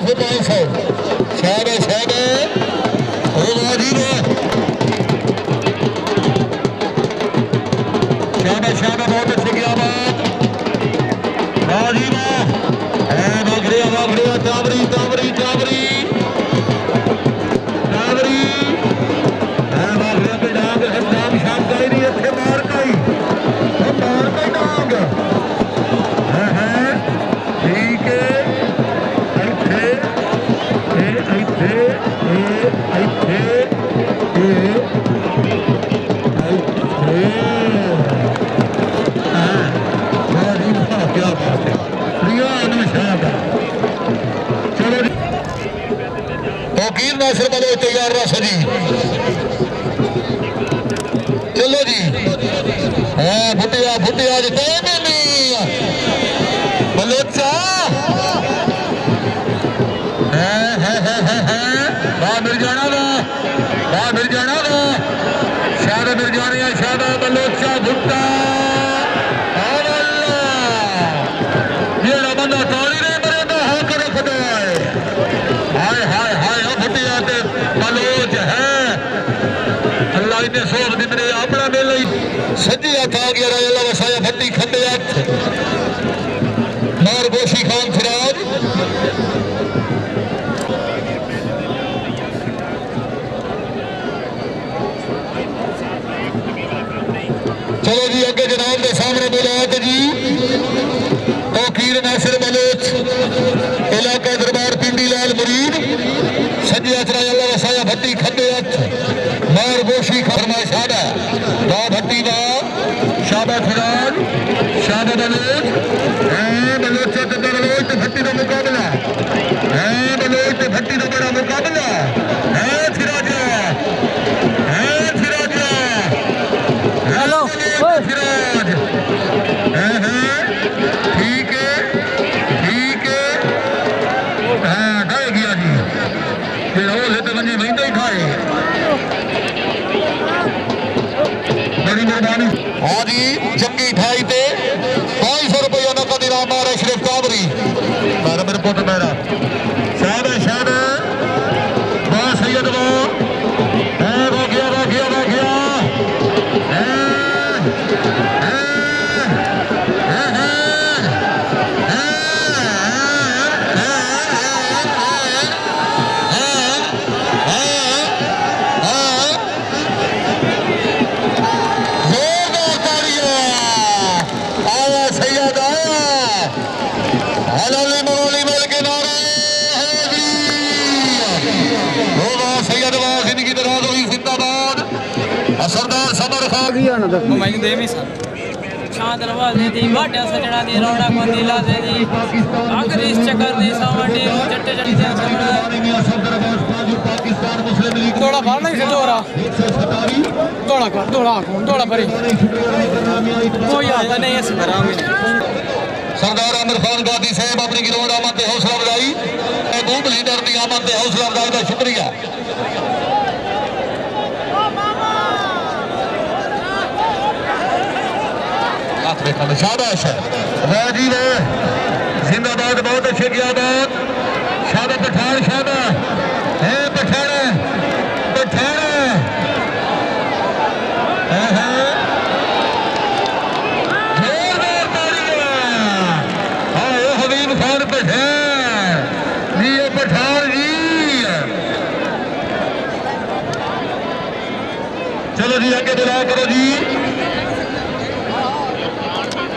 500 शाबाश शाबाश ओ बाजी वाह शाबाश शाबाश बहुत अच्छी क्या बात बाजी वाह भाग रहा चावरी चावरी चावरी चावरी भाग रहा पे डांग शाम शाम का ही नहीं अच्छे मार का ही डांग ठीक है क्या बात है चलो वकील नासिर बलो तैयार रहा सजी चलो जी हाँ फुटिया फुटिया बलोचा मिल जाना शादा मिल जानी है शादा बलोचा भुट्टा जेड़ा बंदा ताली नहीं मरेगा हक रखता है हाय हाय हाय फुटिया ते बलोच है अल्लाह इन्हें सोच दिन ने अपना मेले सजी हथ आ गया अल्लाह वसाया भट्टी खंडे हथ मार गोशी खान फिराज चलो जी अगे जनाब के सामने बुलात जी वकील नासिर बलोच इलाका दरबार पिंडी लाल मुरीद सजी हथ अल्लाह वसाया भट्टी खंडे हथ मार गोशी खरना शादा दा भट्टी दा शाबा फिराज शाबा बलोच बलोच भट्टी का मुकाबला बलोच भट्टी का बड़ा मुकाबला फिराजा फिराजा हेलो फिराज ठीक है हाँ खाए गया जी फिर हो ले तो बंजे महीने ही खाए बड़ी मेहरबानी हाँ जी जंगी ठाई पे 500 रुपया नकद इनाम आ रहा शरीफ काबरी मेरे पुट मेरा शाबाश शाबाश वाह सैयद वाह गया सरदार समर खान मैं देवी सर शाह दरवाजे दी वाटिया सजड़ा दी रौड़ा बंदी लाजे दी आखिरी चक्कर दी सावंडी जट्टे जट्टे दे पाकिस्तान मुस्लिम लीग थोड़ा बाहर नहीं से थोड़ा थोड़ा भरी कोई आता नहीं ऐसे भरा में सरदार आमिर खान गादी साहब अपनी गिरोड आमद हौसला अफजाई महबूब लीडर की आमद हौसला अफजाई का शुक्रिया शाबाश वाह जी वाह जिंदाबाद बहुत अच्छे किया बात शाबाश पठान शाबाश है पठान हबीब खान पठान जी पठान जी चलो जी आगे बुला करो जी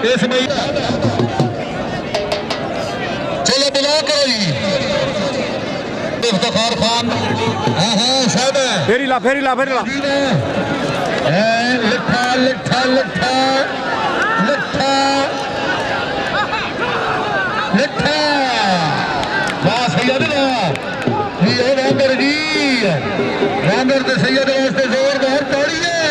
इसमें चलो बुला करो जी इफ्तिखार खान हाँ शाबाश फेरी ला लिठा लिठा लिठा लिठा लिठा वाह सैयद जी रामगर जी रामगर तो सैयद वास्ते जोरदार ताड़ी है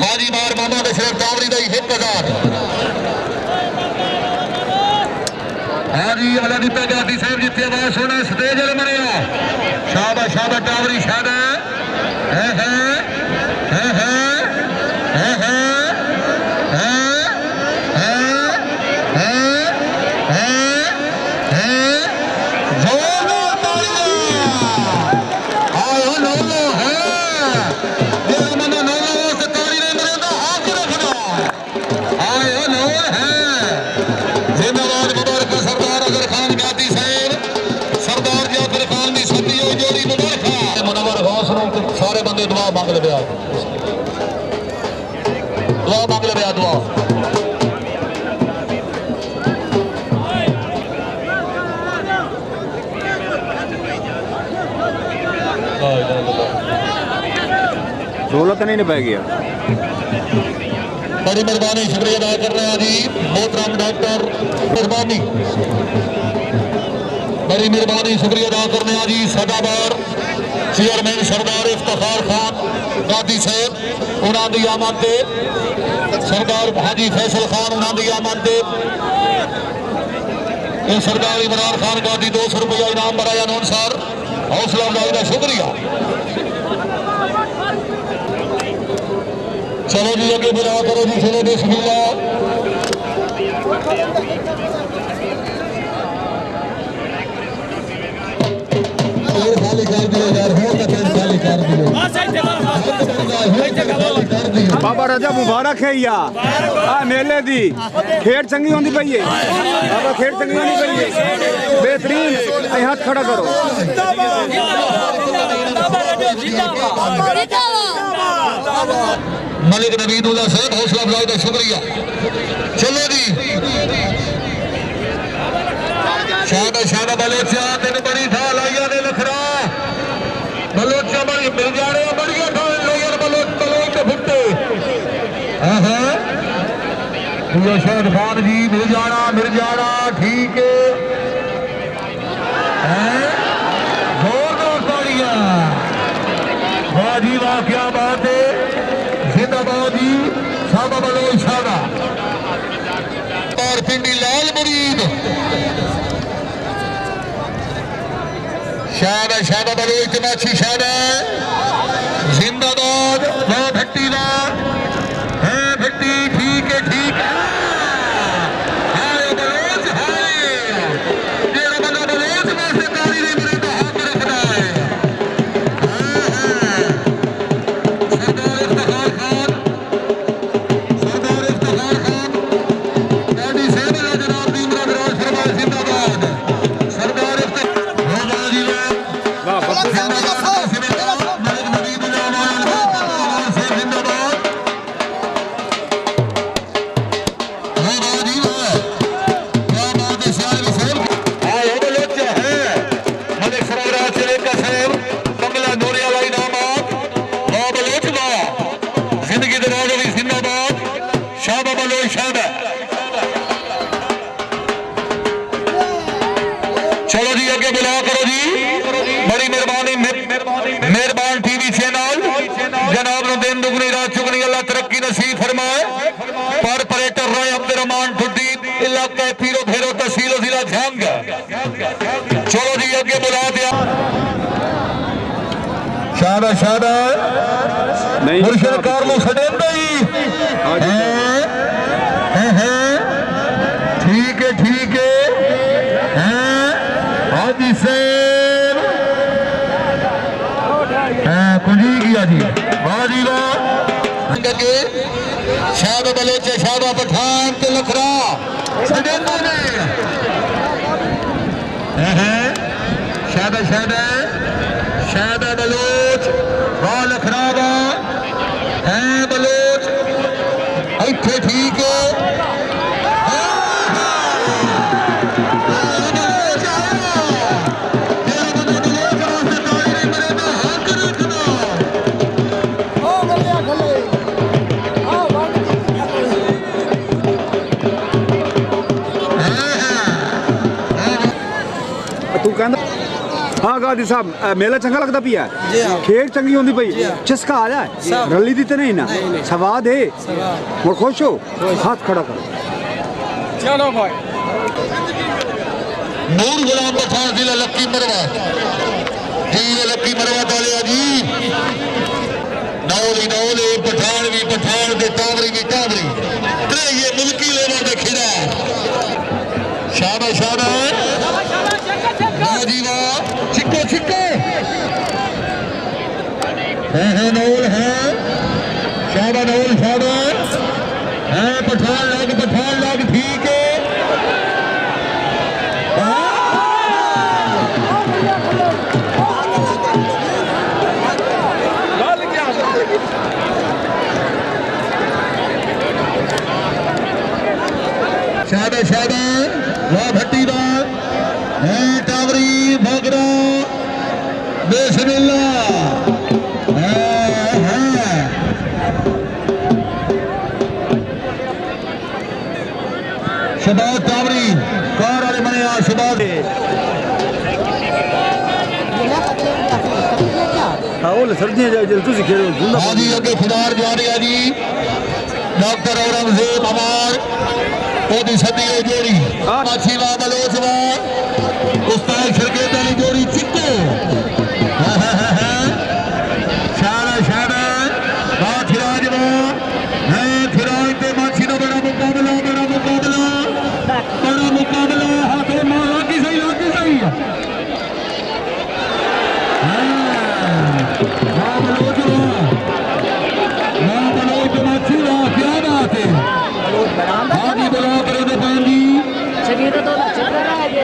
हाजी मार मामा दशरथ कावरी दा 1000 हाजी अला दिता गादी साहब जिथे आवाज सुना स्टेज बनया शाबाश शाबाश टावरी शाबाश तो नहीं पै गया। बड़ी मेहरबानी, शुक्रिया अदा कर रहे हैं जी मोहतरम डॉक्टर, मेहरबानी, बड़ी मेहरबानी, शुक्रिया अदा करने जी सदाबार चेयरमैन सरदार इफ्तिखार खान गादी साहब उन्होंने आमद दे, सरदार हाजी फैसल खान उन्होंने आमद दे, सरदार इमरान खान गादी 200 रुपया इनाम बनाया अनुसार हौसला अफजाई का शुक्रिया। चलो जी अगे बुला करो जी, चलो बिस्मिल्लाह। खाली कर दियो यार, हो तो खाली कर दियो। बाबा रजा मुबारक है या मेले दी खेड चंगी होंदी पई है। बाबा खेड चंगी होंदी पई है, बेहतरीन। हाथ खड़ा करो। मलिक नबीदुल्ला साहब हौसला अफजाई का शुक्रिया। चलो जी शादा बलोचा तेन बड़ी था लाइया ने लखरा बलोचा बड़ी मिल जा रहे बढ़िया था लाइया बलोच फुटे। शायद खान जी मिल जाना ठीक है। जोरदार तालियां, वाह जी वाह, क्या बात है। जिंदाबाद जी शादा बलोच शादा और पिंडी लाल मुरीद शादा बलोच तमाची शादा जिंदाबाद। वाह भट्टी वाह है भट्टी, ठीक है हाय बलोच हाय, जेड़ा बंदा बलोच वैसे ताली दे मेरे तो हाथ रखता है। सरदार इफ्तिखार खान गाड़ी से जनाब भीमराव विराज फरमाए जिंदाबाद। सरदार चलो जी अगे बुला करो जी, बड़ी मेहरबानी, मेहरबान टीवी चैनल जनाब नु दिन दुगनी रात चुगनी अल्लाह तरक्की नसीब फरमाए। कॉर्पोरेटर राय अब्दुर्रहमान ठुड्डी इलाका पीरो भेरो तहसील जिला झंग। चलो जी अगे बुला दिया शादा मुर्शिद कारलो खड़ेंदा ही ठीक है हाजी सैन कुंजी किया जी, वाह जी वाह। शादा बलोच शादा पठान ते लखरा सडेंदा ने शादा बलोच वाह लखरा वाह बलोच इत्थे ठीक है। तू कहना हाँ गादी साहब मेला चंगा लगता पिया, खेल चंगी होंदी पई, चस्का आ जाए रली दी तो नहीं ना, सवाद है और खुश हो। हाथ खड़ा करो। चलो भाई नूर गुलाम पठान जिला लक्की मरवा जी, लक्की मरवा डालिया जी। नौली पठान भी पठान दे टावरी भी टावरी ते ये मुल्की लेवल दे खिड़ा शाबाश वाह जी वाह, छिक्को है नौल है शाबा नौल शाबा है पठान लाग ठीक है। शादा वाह भट्टी बाग है टावरी भोगरा बेसमिल्ला है शबाज टावरी कार वाले बने आ शबाज आओ सर्दियां जाए जल तुसी खेलो झुंडा हाँ जी अगे खिलाड़ जा रहा जी डॉक्टर औरंगजेब अमार ओदी सदी जोड़ी माछीवा बलोचवा उस्ताद शरकेत अली जोड़ी चिक्को